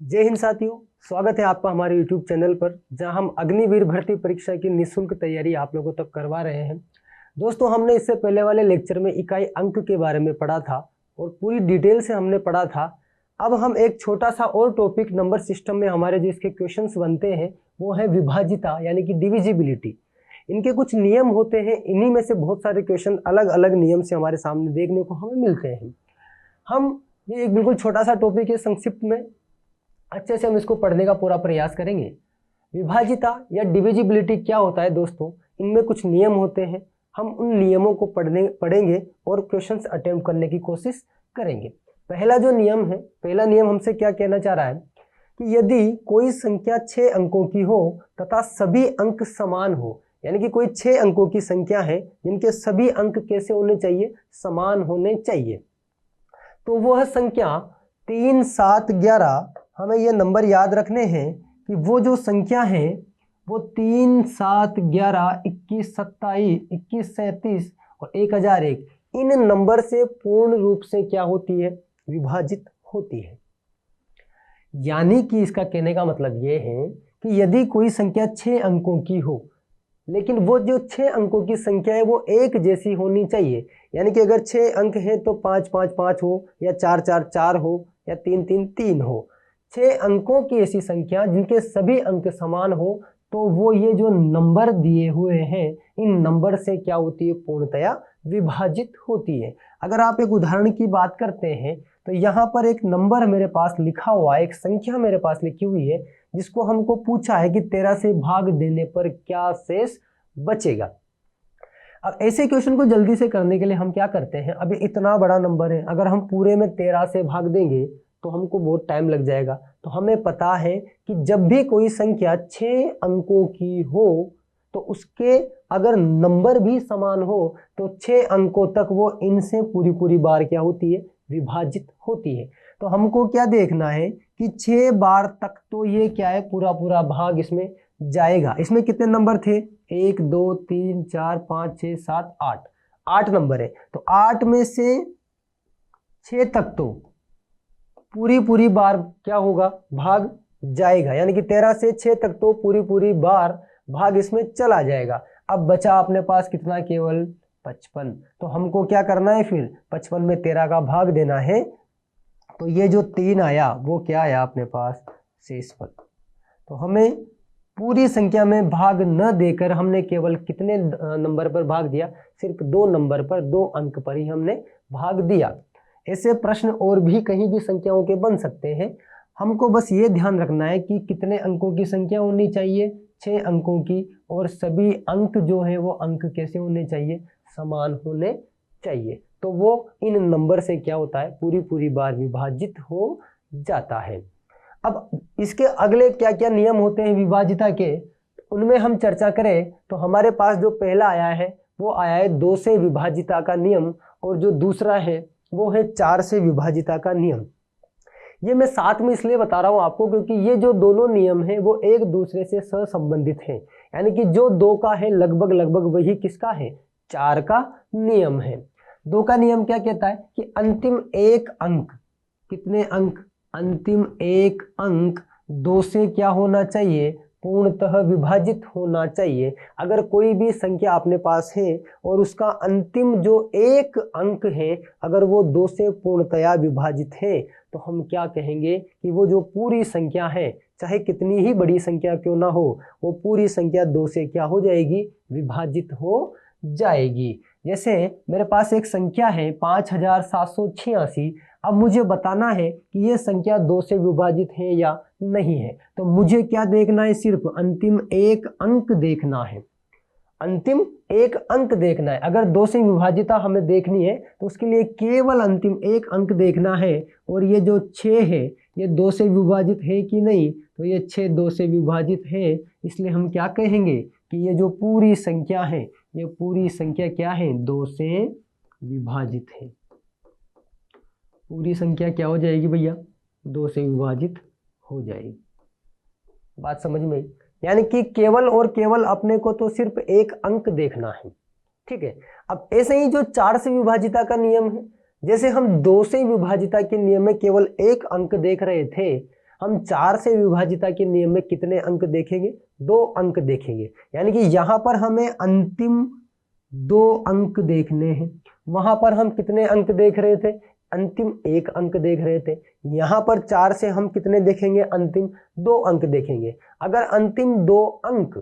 जय हिंद साथियों, स्वागत है आपका हमारे YouTube चैनल पर, जहां हम अग्निवीर भर्ती परीक्षा की निःशुल्क तैयारी आप लोगों तक करवा रहे हैं। दोस्तों, हमने इससे पहले वाले लेक्चर में इकाई अंक के बारे में पढ़ा था और पूरी डिटेल से हमने पढ़ा था। अब हम एक छोटा सा और टॉपिक नंबर सिस्टम में हमारे जो इसके क्वेश्चंस बनते हैं वो है विभाजिता यानी कि डिविजिबिलिटी। इनके कुछ नियम होते हैं, इन्हीं में से बहुत सारे क्वेश्चन अलग अलग नियम से हमारे सामने देखने को हमें मिलते हैं। हम ये एक बिल्कुल छोटा सा टॉपिक है, संक्षिप्त में अच्छे से हम इसको पढ़ने का पूरा प्रयास करेंगे। विभाजिता या डिविजिबिलिटी क्या होता है दोस्तों, इनमें कुछ नियम होते हैं। हम उन नियमों को पढ़ेंगे और क्वेश्चंस अटेम्प्ट करने की कोशिश करेंगे। पहला जो नियम है, पहला नियम हमसे क्या कहना चाह रहा है कि यदि कोई संख्या 6 अंकों की हो तथा सभी अंक समान हो, यानी कि कोई 6 अंकों की संख्या है जिनके सभी अंक कैसे होने चाहिए, समान होने चाहिए, तो वह संख्या 3, 7, 11, हमें यह नंबर याद रखने हैं कि वो जो संख्या है वो 3, 7, 11, 21, 27, 21, 37 और 1001 इन नंबर से पूर्ण रूप से क्या होती है, विभाजित होती है। यानी कि इसका कहने का मतलब ये है कि यदि कोई संख्या 6 अंकों की हो, लेकिन वो जो 6 अंकों की संख्या है वो एक जैसी होनी चाहिए। यानी कि अगर 6 अंक है तो 5, 5, 5 हो, या 4, 4, 4 हो, या 3, 3, 3 हो। 6 अंकों की ऐसी संख्या जिनके सभी अंक समान हो, तो वो ये जो नंबर दिए हुए हैं इन नंबर से क्या होती है, पूर्णतया विभाजित होती है। अगर आप एक उदाहरण की बात करते हैं तो यहाँ पर एक नंबर मेरे पास लिखा हुआ है, एक संख्या मेरे पास लिखी हुई है, जिसको हमको पूछा है कि 13 से भाग देने पर क्या शेष बचेगा। अब ऐसे क्वेश्चन को जल्दी से करने के लिए हम क्या करते हैं, अभी इतना बड़ा नंबर है, अगर हम पूरे में 13 से भाग देंगे तो हमको बहुत टाइम लग जाएगा। तो हमें पता है कि जब भी कोई संख्या 6 अंकों की हो तो उसके अगर नंबर भी समान हो तो 6 अंकों तक वो इनसे पूरी बार क्या होती है, विभाजित होती है। तो हमको क्या देखना है कि 6 बार तक तो ये क्या है, पूरा भाग इसमें जाएगा। इसमें कितने नंबर थे, 1, 2, 3, 4, 5, 6, 7, 8, 8 नंबर है। तो 8 में से 6 तक तो पूरी बार क्या होगा, भाग जाएगा। यानी कि 13 से 6 तक तो पूरी बार भाग इसमें चला जाएगा। अब बचा अपने पास कितना, केवल 55। तो हमको क्या करना है, फिर 55 में 13 का भाग देना है। तो ये जो 3 आया वो क्या आया अपने पास, शेष पद। तो हमें पूरी संख्या में भाग न देकर हमने केवल कितने नंबर पर भाग दिया, सिर्फ 2 नंबर पर, 2 अंक पर ही हमने भाग दिया। ऐसे प्रश्न और भी कहीं भी संख्याओं के बन सकते हैं। हमको बस ये ध्यान रखना है कि कितने अंकों की संख्या होनी चाहिए, 6 अंकों की, और सभी अंक जो है वो अंक कैसे होने चाहिए, समान होने चाहिए। तो वो इन नंबर से क्या होता है, पूरी बार विभाजित हो जाता है। अब इसके अगले क्या क्या नियम होते हैं विभाजिता के, उनमें हम चर्चा करें तो हमारे पास जो पहला आया है वो आया है 2 से विभाजिता का नियम, और जो दूसरा है वो है 4 से विभाजिता का नियम। ये मैं साथ में इसलिए बता रहा हूं आपको क्योंकि ये जो दोनों नियम हैं वो एक दूसरे से सहसंबंधित हैं। यानी कि जो 2 का है लगभग वही किसका है, 4 का नियम है। 2 का नियम क्या कहता है कि अंतिम एक अंक, कितने अंक, अंतिम एक अंक 2 से क्या होना चाहिए, पूर्णतः विभाजित होना चाहिए। अगर कोई भी संख्या अपने पास है और उसका अंतिम जो एक अंक है अगर वो 2 से पूर्णतया विभाजित है तो हम क्या कहेंगे कि वो जो पूरी संख्या है, चाहे कितनी ही बड़ी संख्या क्यों ना हो, वो पूरी संख्या 2 से क्या हो जाएगी, विभाजित हो जाएगी। जैसे मेरे पास एक संख्या है 5786। अब मुझे बताना है कि ये संख्या 2 से विभाजित है या नहीं है। तो मुझे क्या देखना है, सिर्फ अंतिम एक अंक देखना है, अंतिम एक अंक देखना है। अगर 2 से विभाजिता हमें देखनी है तो उसके लिए केवल अंतिम एक अंक देखना है। और ये जो 6 है ये 2 से विभाजित है कि नहीं, तो ये 6 2 से विभाजित है। इसलिए हम क्या कहेंगे कि ये जो पूरी संख्या है, ये पूरी संख्या क्या है, 2 से विभाजित है। पूरी संख्या क्या हो जाएगी भैया, 2 से विभाजित हो जाएगी। बात समझ में? यानी कि केवल और केवल अपने को तो सिर्फ एक अंक देखना है, ठीक है। अब ऐसे ही जो 4 से विभाजिता का नियम है, जैसे हम 2 से विभाजिता के नियम में केवल एक अंक देख रहे थे, हम 4 से विभाजिता के नियम में कितने अंक देखेंगे? 2 अंक देखेंगे। यानी कि यहाँ पर हमें अंतिम 2 अंक देखने हैं। वहां पर हम कितने अंक देख रहे थे? अंतिम 1 अंक देख रहे थे। यहाँ पर 4 से हम कितने देखेंगे? अंतिम 2 अंक देखेंगे। अगर अंतिम 2 अंक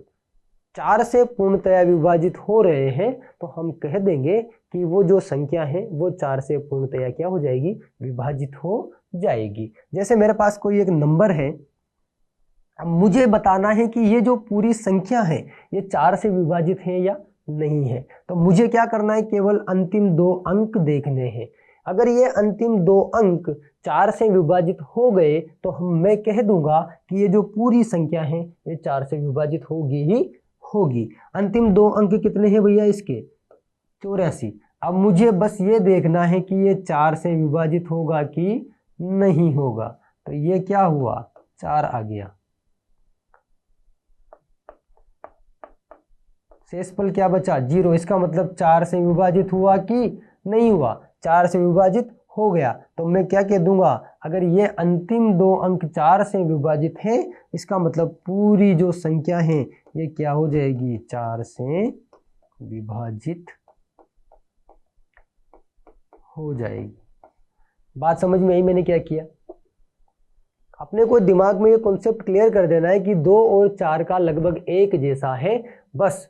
4 से पूर्णतया विभाजित हो रहे हैं तो हम कह देंगे कि वो जो संख्या है वो 4 से पूर्णतया क्या हो जाएगी? विभाजित हो जाएगी। जैसे मेरे पास कोई एक नंबर है, अब मुझे बताना है कि ये जो पूरी संख्या है ये 4 से विभाजित है या नहीं है। तो मुझे क्या करना है? केवल अंतिम 2 अंक देखने हैं। अगर ये अंतिम 2 अंक 4 से विभाजित हो गए तो मैं कह दूंगा कि ये जो पूरी संख्या है ये 4 से विभाजित होगी ही होगी। अंतिम 2 अंक कितने हैं भैया इसके? 84। अब मुझे बस ये देखना है कि ये 4 से विभाजित होगा कि नहीं होगा। तो ये क्या हुआ? 4 आ गया। शेषफल क्या बचा? 0। इसका मतलब 4 से विभाजित हुआ कि नहीं हुआ? 4 से विभाजित हो गया। तो मैं क्या कह दूंगा? अगर ये अंतिम 2 अंक 4 से विभाजित है, इसका मतलब पूरी जो संख्या है ये क्या हो जाएगी? 4 से विभाजित हो जाएगी। बात समझ में आई? मैंने क्या किया? अपने को दिमाग में ये कॉन्सेप्ट क्लियर कर देना है कि 2 और 4 का लगभग एक जैसा है। बस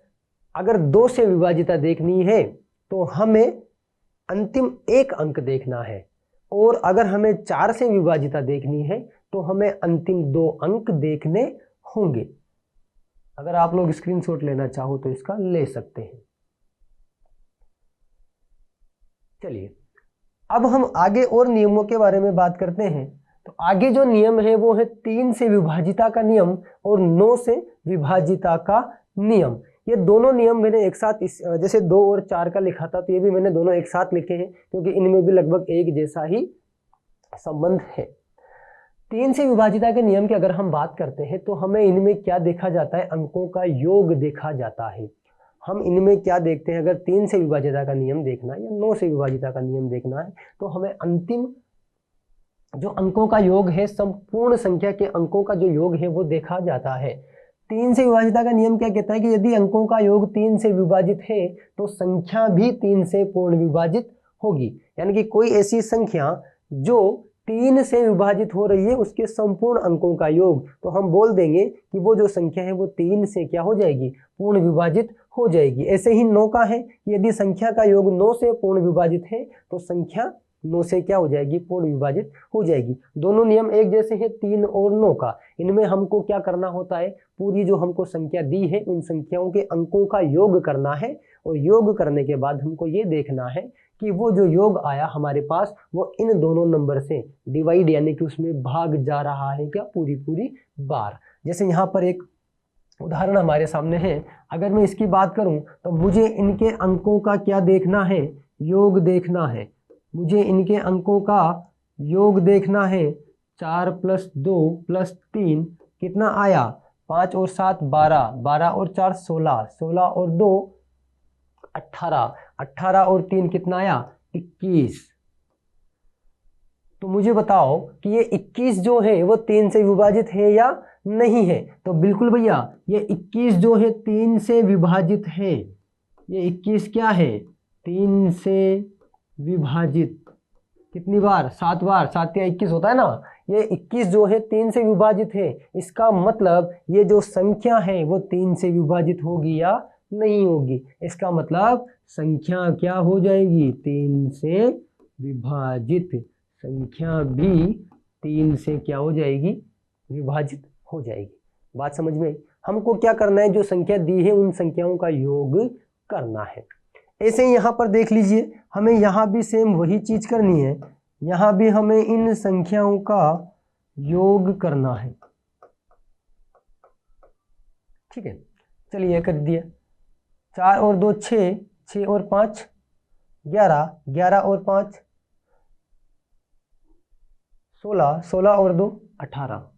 अगर 2 से विभाजिता देखनी है तो हमें अंतिम 1 अंक देखना है, और अगर हमें 4 से विभाजिता देखनी है तो हमें अंतिम 2 अंक देखने होंगे। अगर आप लोग स्क्रीनशॉट लेना चाहो तो इसका ले सकते हैं। चलिए अब हम आगे और नियमों के बारे में बात करते हैं। तो आगे जो नियम है वो है 3 से विभाजिता का नियम और 9 से विभाजिता का नियम। ये दोनों नियम मैंने एक साथ जैसे 2 और 4 का लिखा था तो ये भी मैंने दोनों एक साथ लिखे हैं, क्योंकि इनमें भी लगभग एक जैसा ही संबंध है। 3 से विभाजिता के नियम की अगर हम बात करते हैं तो हमें इनमें क्या देखा जाता है? अंकों का योग देखा जाता है। हम इनमें क्या देखते हैं? अगर 3 से विभाजिता का नियम देखना है या 9 से विभाजिता का नियम देखना है तो हमें अंतिम जो अंकों का योग है, संपूर्ण संख्या के अंकों का जो योग है वो देखा जाता है। 3 से विभाजिता का नियम क्या कहता है कि यदि अंकों का योग 3 से विभाजित है तो संख्या भी 3 से पूर्ण विभाजित होगी। यानी कि कोई ऐसी संख्या जो 3 से विभाजित हो रही है उसके संपूर्ण अंकों का योग, तो हम बोल देंगे कि वो जो संख्या है वो 3 से क्या हो जाएगी? पूर्ण विभाजित हो जाएगी। ऐसे ही 9 का है, यदि संख्या का योग 9 से पूर्ण विभाजित है तो संख्या 9 से क्या हो जाएगी? पूर्ण विभाजित हो जाएगी। दोनों नियम एक जैसे हैं 3 और 9 का। इनमें हमको क्या करना होता है? पूरी जो हमको संख्या दी है उन संख्याओं के अंकों का योग करना है, और योग करने के बाद हमको ये देखना है कि वो जो योग आया हमारे पास वो इन दोनों नंबर से डिवाइड यानी कि उसमें भाग जा रहा है क्या? पूरी बार। जैसे यहाँ पर एक उदाहरण हमारे सामने है, अगर मैं इसकी बात करूं तो मुझे इनके अंकों का क्या देखना है? योग देखना है। मुझे इनके अंकों का योग देखना है। 4 + 2 + 3 कितना आया? 5 और 7 12, 12 और 4 16, 16 और 2 18, 18 और 3 कितना आया? 21। तो मुझे बताओ कि ये 21 जो है वो 3 से विभाजित है या नहीं है? तो बिल्कुल भैया, ये 21 जो है 3 से विभाजित है। ये 21 क्या है? 3 से विभाजित। कितनी बार? 7 बार। 7 या 21 होता है ना। ये 21 जो है 3 से विभाजित है। इसका मतलब ये जो संख्या है वो 3 से विभाजित होगी या नहीं होगी? इसका मतलब संख्या क्या हो जाएगी? 3 से विभाजित। संख्या भी 3 से क्या हो जाएगी? विभाजित हो जाएगी। बात समझ में आई? हमको क्या करना है? जो संख्या दी है उन संख्याओं का योग करना है। ऐसे ही यहाँ पर देख लीजिए, हमें यहाँ भी सेम वही चीज करनी है। यहाँ भी हमें इन संख्याओं का योग करना है। ठीक है, चलिए कर दिया। 4 और 2 6, 6 और 5 11, 11 और 5 16, 16 और 2 18।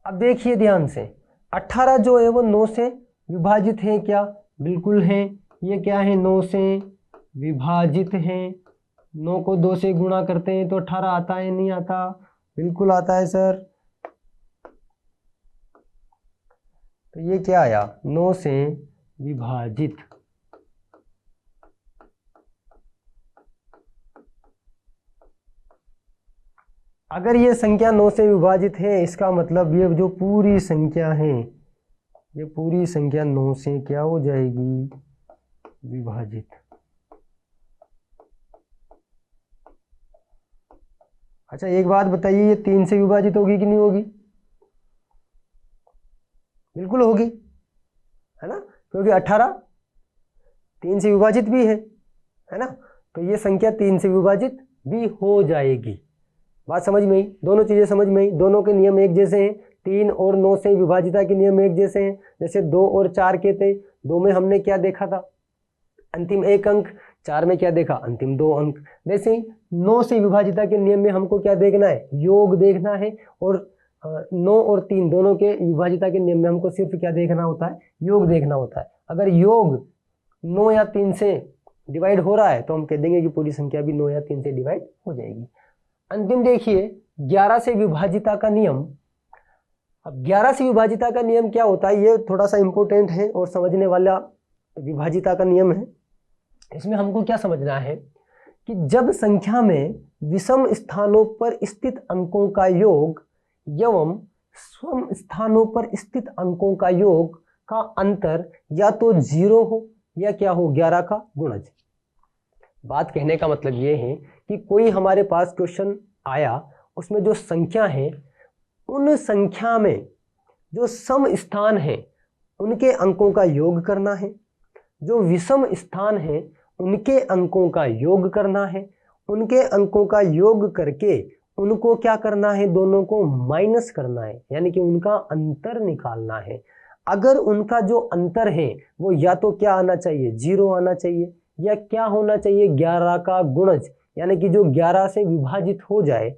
अब देखिए ध्यान से, 18 जो है वो 9 से विभाजित है क्या? बिल्कुल है। ये क्या है? 9 से विभाजित है। 9 को 2 से गुणा करते हैं तो 18 आता है, नहीं आता? बिल्कुल आता है सर। तो ये क्या आया? 9 से विभाजित। अगर ये संख्या 9 से विभाजित है, इसका मतलब ये जो पूरी संख्या है, ये पूरी संख्या 9 से क्या हो जाएगी? विभाजित। अच्छा एक बात बताइए, ये 3 से विभाजित होगी कि नहीं होगी? बिल्कुल होगी, है ना, क्योंकि 18 3 से विभाजित भी है ना, तो ये संख्या 3 से विभाजित भी हो जाएगी। बात समझ में आई? दोनों चीजें समझ में आई? दोनों के नियम एक जैसे हैं। 3 और 9 से विभाजिता के नियम एक जैसे हैं। जैसे 2 और 4 के थे, 2 में हमने क्या देखा था? अंतिम 1 अंक। 4 में क्या देखा? अंतिम 2 अंक। वैसे ही 9 से विभाजिता के नियम में हमको क्या देखना है? योग देखना है। और 9 और 3 दोनों के विभाजिता के नियम में हमको सिर्फ क्या देखना होता है? योग देखना होता है। अगर योग 9 या 3 से डिवाइड हो रहा है तो हम कह देंगे कि पूरी संख्या भी 9 या 3 से डिवाइड हो जाएगी। अंतिम देखिए 11 से विभाजिता का नियम। अब 11 से विभाजिता का नियम क्या होता है, ये थोड़ा सा इंपॉर्टेंट है और समझने वाला विभाजिता का नियम है। इसमें हमको क्या समझना है कि जब संख्या में विषम स्थानों पर स्थित अंकों का योग एवं सम स्थानों पर स्थित अंकों का योग का अंतर या तो 0 हो या क्या हो? 11 का गुणज। बात कहने का मतलब ये है कि कोई हमारे पास क्वेश्चन आया, उसमें जो संख्या है, उन संख्या में जो सम स्थान है उनके अंकों का योग करना है, जो विषम स्थान है उनके अंकों का योग करना है, उनके अंकों का योग करके उनको क्या करना है? दोनों को माइनस करना है, यानी कि उनका अंतर निकालना है। अगर उनका जो अंतर है वो या तो क्या आना चाहिए? 0 आना चाहिए, या क्या होना चाहिए? 11 का गुणज, यानी कि जो 11 से विभाजित हो जाए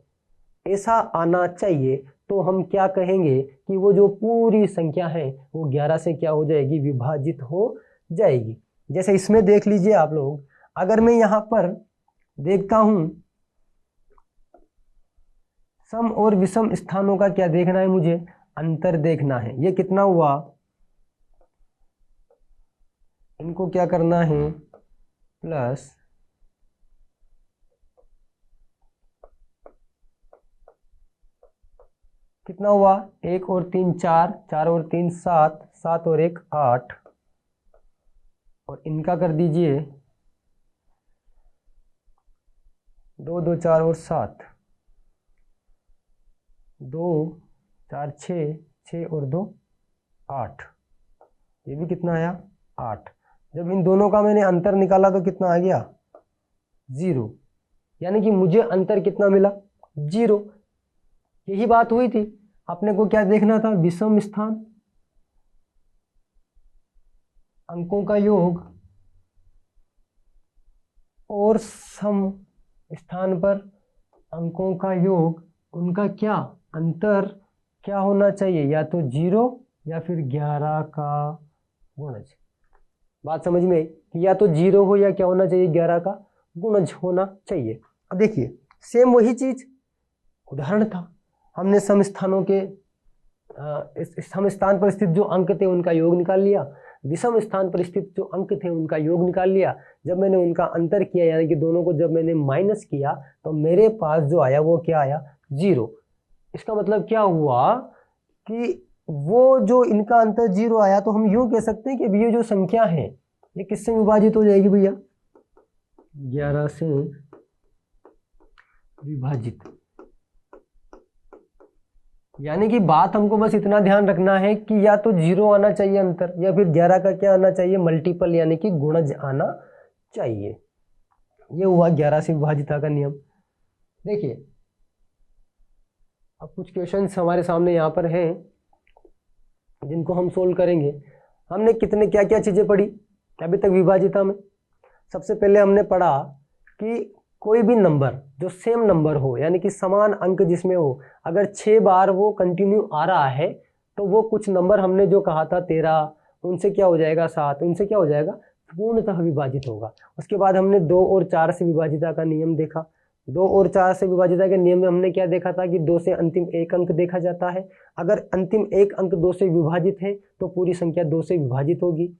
ऐसा आना चाहिए। तो हम क्या कहेंगे कि वो जो पूरी संख्या है वो 11 से क्या हो जाएगी? विभाजित हो जाएगी। जैसे इसमें देख लीजिए आप लोग, अगर मैं यहां पर देखता हूं, सम और विषम स्थानों का क्या देखना है? मुझे अंतर देखना है। ये कितना हुआ? इनको क्या करना है? प्लस कितना हुआ? 1 और 3 4, 4 और 3 7, 7 और 1 8, और इनका कर दीजिए 2 2 4 और 7, 2 4 6, 6 और 2 8, ये भी कितना आया? 8। जब इन दोनों का मैंने अंतर निकाला तो कितना आ गया? 0, यानी कि मुझे अंतर कितना मिला? 0। यही बात हुई थी, अपने को क्या देखना था? विषम स्थान, अंकों का योग, और सम स्थान पर अंकों का योग, उनका क्या अंतर क्या होना चाहिए? या तो 0 या फिर 11 का गुणज। बात समझ में आई कि या तो 0 हो या क्या होना चाहिए? 11 का गुणज होना चाहिए। अब देखिए सेम वही चीज, उदाहरण था, हमने सम स्थानों के सम स्थान पर स्थित जो अंक थे उनका योग निकाल लिया, विषम स्थान पर स्थित जो अंक थे उनका योग निकाल लिया। जब मैंने उनका अंतर किया, यानी कि दोनों को जब मैंने माइनस किया, तो मेरे पास जो आया वो क्या आया? 0। इसका मतलब क्या हुआ कि वो जो इनका अंतर 0 आया, तो हम यूं कह सकते हैं कि ये जो संख्या है ये किससे विभाजित हो जाएगी भैया? 11 से विभाजित। यानी कि बात हमको बस इतना ध्यान रखना है कि या तो 0 आना चाहिए अंतर, या फिर 11 का क्या आना चाहिए? मल्टीपल, यानी कि गुणज आना चाहिए। ये हुआ 11 से विभाजिता का नियम। देखिए अब कुछ क्वेश्चंस हमारे सामने यहाँ पर हैं जिनको हम सोल्व करेंगे। हमने कितने क्या क्या चीजें पढ़ी अभी तक विभाजिता में? सबसे पहले हमने पढ़ा कि कोई भी नंबर जो सेम नंबर हो, यानी कि समान अंक जिसमें हो, अगर 6 बार वो कंटिन्यू आ रहा है तो वो कुछ नंबर हमने जो कहा था 13, उनसे क्या हो जाएगा 7, उनसे क्या हो जाएगा पूर्णतः विभाजित होगा। उसके बाद हमने 2 और 4 से विभाजिता का नियम देखा। 2 और 4 से विभाजिता के नियम में हमने क्या देखा था कि 2 से अंतिम एक अंक देखा जाता है। अगर अंतिम एक अंक 2 से विभाजित है तो पूरी संख्या 2 से विभाजित होगी।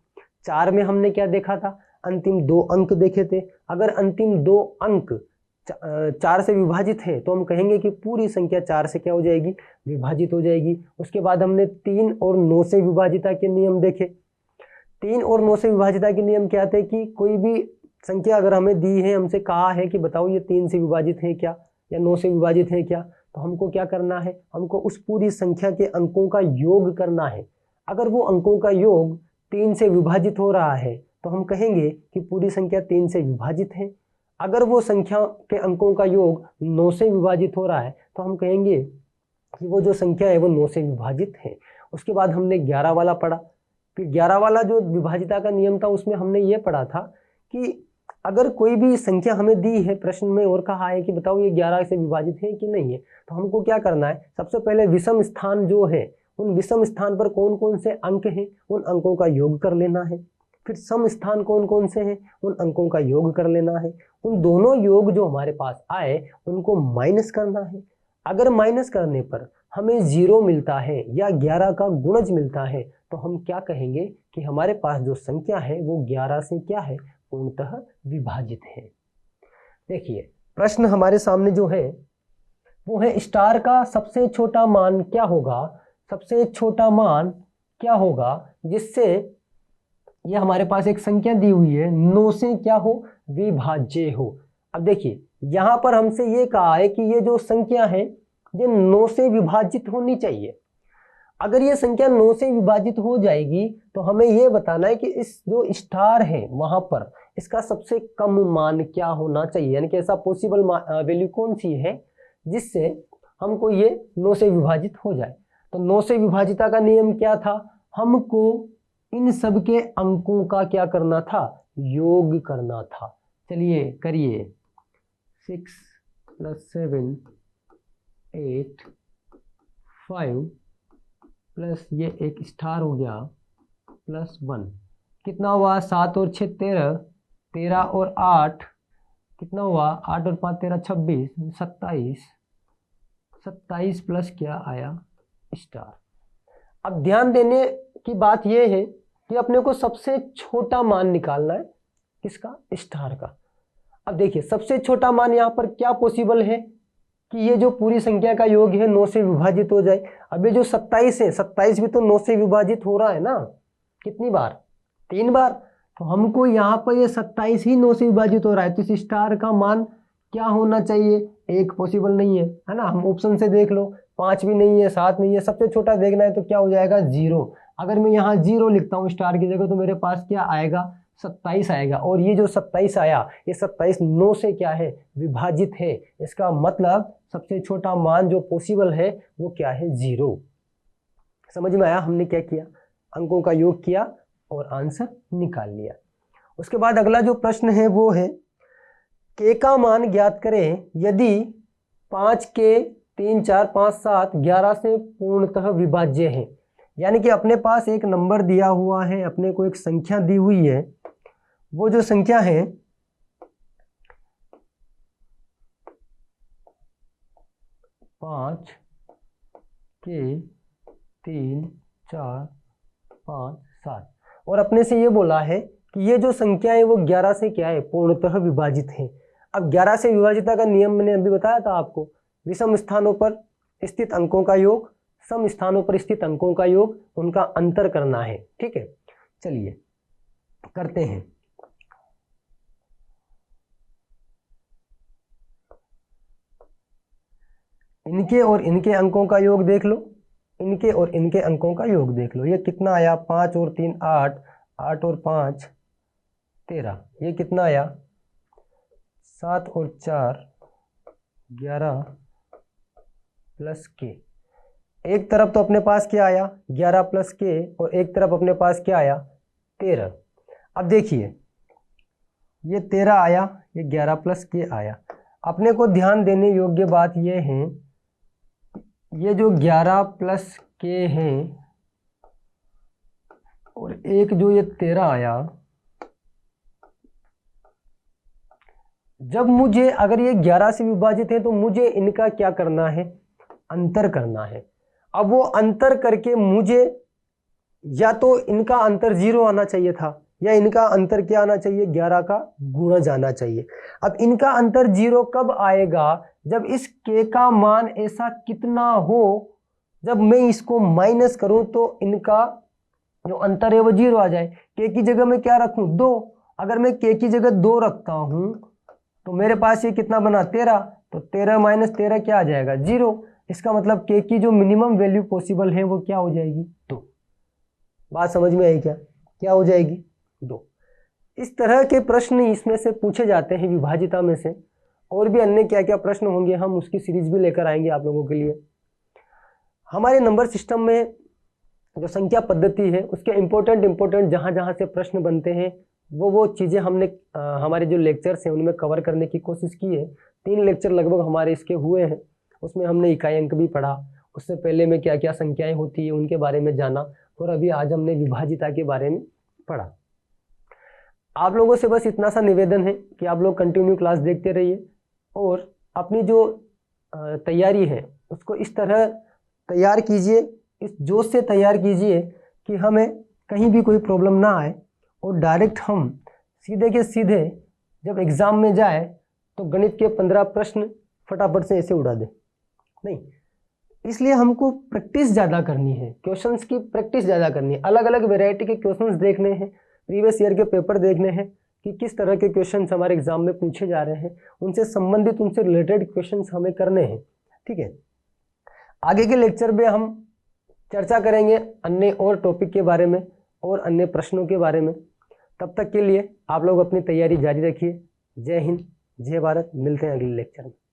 4 में हमने क्या देखा था, अंतिम 2 अंक देखे थे। अगर अंतिम 2 अंक 4 से विभाजित है तो हम कहेंगे कि पूरी संख्या 4 से क्या हो जाएगी, विभाजित हो जाएगी। उसके बाद हमने 3 और 9 से विभाजिता के नियम देखे। 3 और 9 से विभाजिता के नियम क्या थे कि कोई भी संख्या अगर हमें दी है, हमसे कहा है कि बताओ ये 3 से विभाजित है क्या या 9 से विभाजित है क्या, तो हमको क्या करना है, हमको उस पूरी संख्या के अंकों का योग करना है। अगर वो अंकों का योग 3 से विभाजित हो रहा है तो हम कहेंगे कि पूरी संख्या 3 से विभाजित है। अगर वो संख्या के अंकों का योग 9 से विभाजित हो रहा है तो हम कहेंगे कि वो जो संख्या है वो 9 से विभाजित है। उसके बाद हमने 11 वाला पढ़ा। फिर 11 वाला जो विभाजिता का नियम था उसमें हमने ये पढ़ा था कि अगर कोई भी संख्या हमें दी है प्रश्न में और कहा है कि बताओ ये 11 से विभाजित है कि नहीं है, तो हमको क्या करना है, सबसे पहले विषम स्थान जो है उन विषम स्थान पर कौन कौन से अंक हैं उन अंकों का योग कर लेना है। फिर सम स्थान कौन कौन से हैं उन अंकों का योग कर लेना है। उन दोनों योग जो हमारे पास आए उनको माइनस करना है। अगर माइनस करने पर हमें 0 मिलता है या 11 का गुणज मिलता है तो हम क्या कहेंगे कि हमारे पास जो संख्या है वो 11 से क्या है, पूर्णतः विभाजित है। देखिए प्रश्न हमारे सामने जो है वो है स्टार का सबसे छोटा मान क्या होगा, सबसे छोटा मान क्या होगा जिससे ये हमारे पास एक संख्या दी हुई है 9 से क्या हो, विभाज्य हो। अब देखिए यहां पर हमसे ये कहा है कि ये जो संख्या है ये 9 से विभाजित होनी चाहिए। अगर ये संख्या 9 से विभाजित हो जाएगी तो हमें ये बताना है कि इस जो स्टार है वहां पर इसका सबसे कम मान क्या होना चाहिए, यानी कि ऐसा पॉसिबल वैल्यू कौन सी है जिससे हमको ये 9 से विभाजित हो जाए। तो 9 से विभाजिता का नियम क्या था, हमको इन सब के अंकों का क्या करना था, योग करना था। चलिए करिए, 6 + 7 8 5 प्लस ये एक स्टार हो गया +1 कितना हुआ, 7 और 6 13, 13 और 8 कितना हुआ, 8 और 5 13 26 27, 27 प्लस क्या आया, स्टार। अब ध्यान देने की बात यह है कि अपने को सबसे छोटा मान निकालना है, किसका, स्टार का। अब देखिए सबसे छोटा मान यहाँ पर क्या पॉसिबल है कि ये जो पूरी संख्या का योग है 9 से विभाजित हो जाए। अब ये जो 27 है, 27 भी तो 9 से विभाजित हो रहा है ना, कितनी बार, 3 बार। तो हमको यहाँ पर ये 27 ही 9 से विभाजित हो रहा है, तो इस स्टार का मान क्या होना चाहिए, 1 पॉसिबल नहीं है ना। हम ऑप्शन से देख लो, 5 भी नहीं है, 7 नहीं है, सबसे छोटा देखना है तो क्या हो जाएगा, 0। अगर मैं यहाँ 0 लिखता हूँ स्टार की जगह तो मेरे पास क्या आएगा, 27 आएगा। और ये जो 27 आया, ये 27 9 से क्या है, विभाजित है। इसका मतलब सबसे छोटा मान जो पॉसिबल है वो क्या है, 0। समझ में आया, हमने क्या किया, अंकों का योग किया और आंसर निकाल लिया। उसके बाद अगला जो प्रश्न है वो है k का मान ज्ञात करें यदि 5k 3 4 5 7 11 से पूर्णतः विभाज्य है। यानी कि अपने पास एक नंबर दिया हुआ है, अपने को एक संख्या दी हुई है, वो जो संख्या है 5k 3 4 5 7 और अपने से ये बोला है कि ये जो संख्या है वो 11 से क्या है, पूर्णतः विभाजित है। अब 11 से विभाजिता का नियम मैंने अभी बताया था आपको, विषम स्थानों पर स्थित अंकों का योग, सम स्थानों पर स्थित अंकों का योग, उनका अंतर करना है। ठीक है, चलिए करते हैं। इनके और इनके अंकों का योग देख लो, इनके और इनके अंकों का योग देख लो। ये कितना आया, 5 और 3 8, 8 और 5 13, ये कितना आया, 7 और 4 11 प्लस के। एक तरफ तो अपने पास क्या आया, 11 प्लस के, और एक तरफ अपने पास क्या आया, 13। अब देखिए ये 13 आया, ये 11 प्लस के आया। अपने को ध्यान देने योग्य बात ये है, ये जो 11 प्लस के हैं और एक जो ये 13 आया, जब मुझे, अगर ये 11 से विभाजित है तो मुझे इनका क्या करना है, अंतर करना है। अब वो अंतर करके मुझे या तो इनका अंतर 0 आना चाहिए था, या इनका अंतर क्या आना चाहिए, 11 का गुणा जाना चाहिए। अब इनका अंतर 0 कब आएगा, जब इस k का मान ऐसा कितना हो, जब मैं इसको माइनस करूं तो इनका जो अंतर है वो 0 आ जाए। k की जगह मैं क्या रखूं, 2। अगर मैं k की जगह 2 रखता हूं तो मेरे पास ये कितना बना, 13। तो 13 माइनस 13 क्या आ जाएगा, 0। इसका मतलब k की जो मिनिमम वैल्यू पॉसिबल है वो क्या हो जाएगी, 2। बात समझ में आई क्या, क्या हो जाएगी, 2। इस तरह के प्रश्न इसमें से पूछे जाते हैं विभाजिता में से। और भी अन्य क्या क्या प्रश्न होंगे, हम उसकी सीरीज भी लेकर आएंगे आप लोगों के लिए। हमारे नंबर सिस्टम में जो संख्या पद्धति है उसके इम्पोर्टेंट जहाँ जहाँ से प्रश्न बनते हैं वो चीज़ें हमने हमारे जो लेक्चर्स हैं उनमें कवर करने की कोशिश की है। 3 लेक्चर लगभग हमारे इसके हुए हैं। उसमें हमने इकाई अंक भी पढ़ा, उससे पहले में क्या क्या संख्याएं होती है उनके बारे में जाना, और अभी आज हमने विभाजिता के बारे में पढ़ा। आप लोगों से बस इतना सा निवेदन है कि आप लोग कंटिन्यू क्लास देखते रहिए और अपनी जो तैयारी है उसको इस तरह तैयार कीजिए, इस जोश से तैयार कीजिए कि हमें कहीं भी कोई प्रॉब्लम ना आए और डायरेक्ट हम सीधे के सीधे जब एग्ज़ाम में जाए तो गणित के 15 प्रश्न फटाफट से ऐसे उड़ा दे। नहीं, इसलिए हमको प्रैक्टिस ज़्यादा करनी है, क्वेश्चंस की प्रैक्टिस ज़्यादा करनी है, अलग अलग वैरायटी के क्वेश्चंस देखने हैं, प्रीवियस ईयर के पेपर देखने हैं कि किस तरह के क्वेश्चंस हमारे एग्जाम में पूछे जा रहे हैं, उनसे संबंधित, उनसे रिलेटेड क्वेश्चंस हमें करने हैं। ठीक है, आगे के लेक्चर में हम चर्चा करेंगे अन्य और टॉपिक के बारे में और अन्य प्रश्नों के बारे में। तब तक के लिए आप लोग अपनी तैयारी जारी रखिए। जय हिंद, जय भारत। मिलते हैं अगले लेक्चर में।